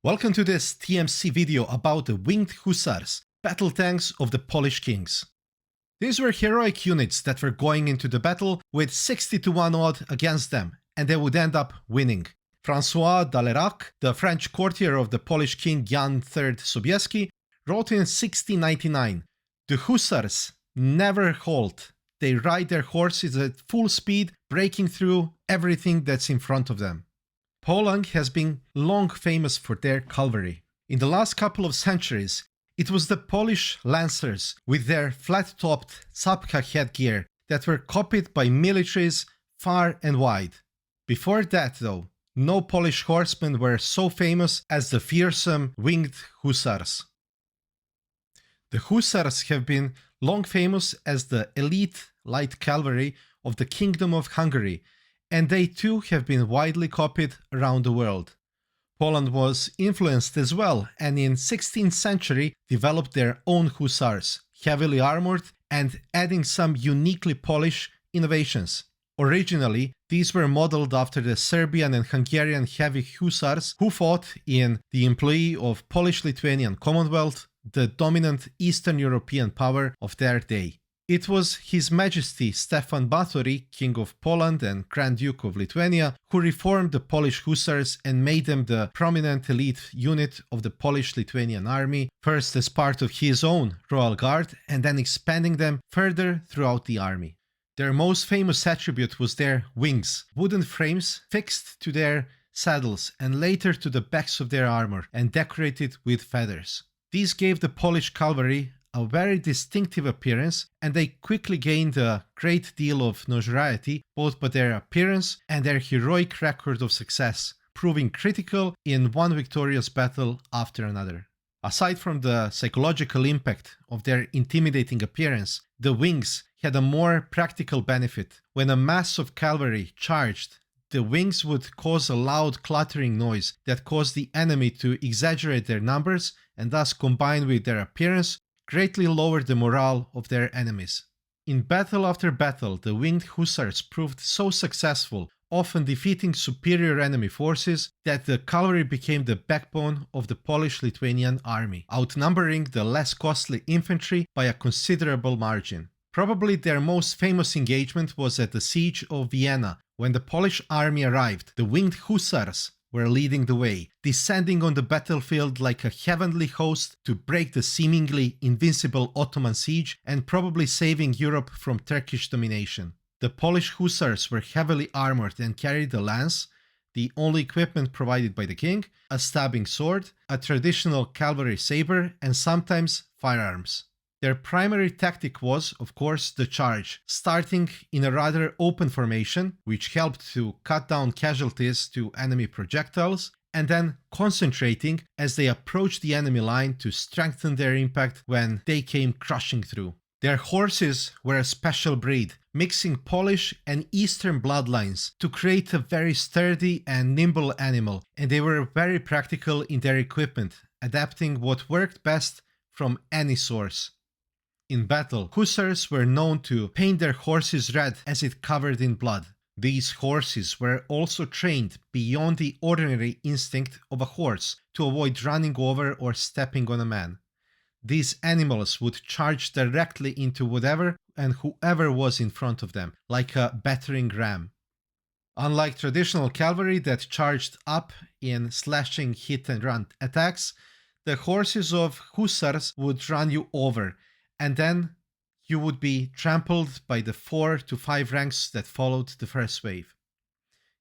Welcome to this TMC video about the winged Hussars, battle tanks of the Polish kings. These were heroic units that were going into the battle with 60-1 odd against them, and they would end up winning. François d'Alerac, the French courtier of the Polish king Jan III Sobieski, wrote in 1699, "The Hussars never halt. They ride their horses at full speed, breaking through everything that's in front of them." Poland has been long famous for their cavalry. In the last couple of centuries, it was the Polish lancers with their flat-topped czapka headgear that were copied by militaries far and wide. Before that, though, no Polish horsemen were so famous as the fearsome winged Hussars. The Hussars have been long famous as the elite light cavalry of the Kingdom of Hungary, and they too have been widely copied around the world. Poland was influenced as well, and in 16th century developed their own Hussars, heavily armored and adding some uniquely Polish innovations. Originally, these were modeled after the Serbian and Hungarian heavy Hussars who fought in the employ of Polish-Lithuanian Commonwealth, the dominant Eastern European power of their day. It was His Majesty Stefan Batory, King of Poland and Grand Duke of Lithuania, who reformed the Polish Hussars and made them the prominent elite unit of the Polish-Lithuanian army, first as part of his own Royal Guard and then expanding them further throughout the army. Their most famous attribute was their wings, wooden frames fixed to their saddles and later to the backs of their armor and decorated with feathers. These gave the Polish cavalry a very distinctive appearance, and they quickly gained a great deal of notoriety both by their appearance and their heroic record of success, proving critical in one victorious battle after another. Aside from the psychological impact of their intimidating appearance, the wings had a more practical benefit. When a mass of cavalry charged, the wings would cause a loud clattering noise that caused the enemy to exaggerate their numbers and thus, combined with their appearance, greatly lowered the morale of their enemies. In battle after battle, the winged Hussars proved so successful, often defeating superior enemy forces, that the cavalry became the backbone of the Polish-Lithuanian army, outnumbering the less costly infantry by a considerable margin. Probably their most famous engagement was at the Siege of Vienna. When the Polish army arrived, the winged Hussars were leading the way, descending on the battlefield like a heavenly host to break the seemingly invincible Ottoman siege and probably saving Europe from Turkish domination. The Polish Hussars were heavily armored and carried a lance, the only equipment provided by the king, a stabbing sword, a traditional cavalry saber, and sometimes firearms. Their primary tactic was, of course, the charge, starting in a rather open formation, which helped to cut down casualties to enemy projectiles, and then concentrating as they approached the enemy line to strengthen their impact when they came crushing through. Their horses were a special breed, mixing Polish and Eastern bloodlines to create a very sturdy and nimble animal, and they were very practical in their equipment, adapting what worked best from any source. In battle, Hussars were known to paint their horses red as it covered in blood. These horses were also trained beyond the ordinary instinct of a horse to avoid running over or stepping on a man. These animals would charge directly into whatever and whoever was in front of them, like a battering ram. Unlike traditional cavalry that charged up in slashing hit-and-run attacks, the horses of Hussars would run you over, and then you would be trampled by the 4 to 5 ranks that followed the first wave.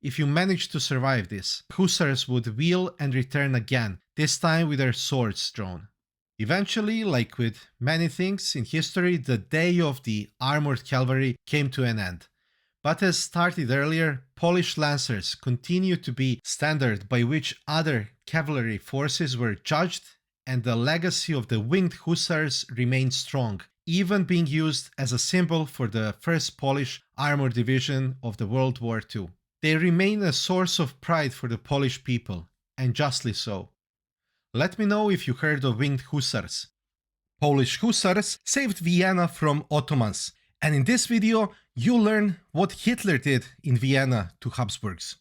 If you managed to survive this, Hussars would wheel and return again, this time with their swords drawn. Eventually, like with many things in history, the day of the armored cavalry came to an end. But as started earlier, Polish lancers continued to be standard by which other cavalry forces were judged, and the legacy of the winged Hussars remained strong, even being used as a symbol for the 1st Polish Armored Division of the World War II. They remain a source of pride for the Polish people, and justly so. Let me know if you heard of winged Hussars. Polish Hussars saved Vienna from Ottomans, and in this video you'll learn what Hitler did in Vienna to Habsburgs.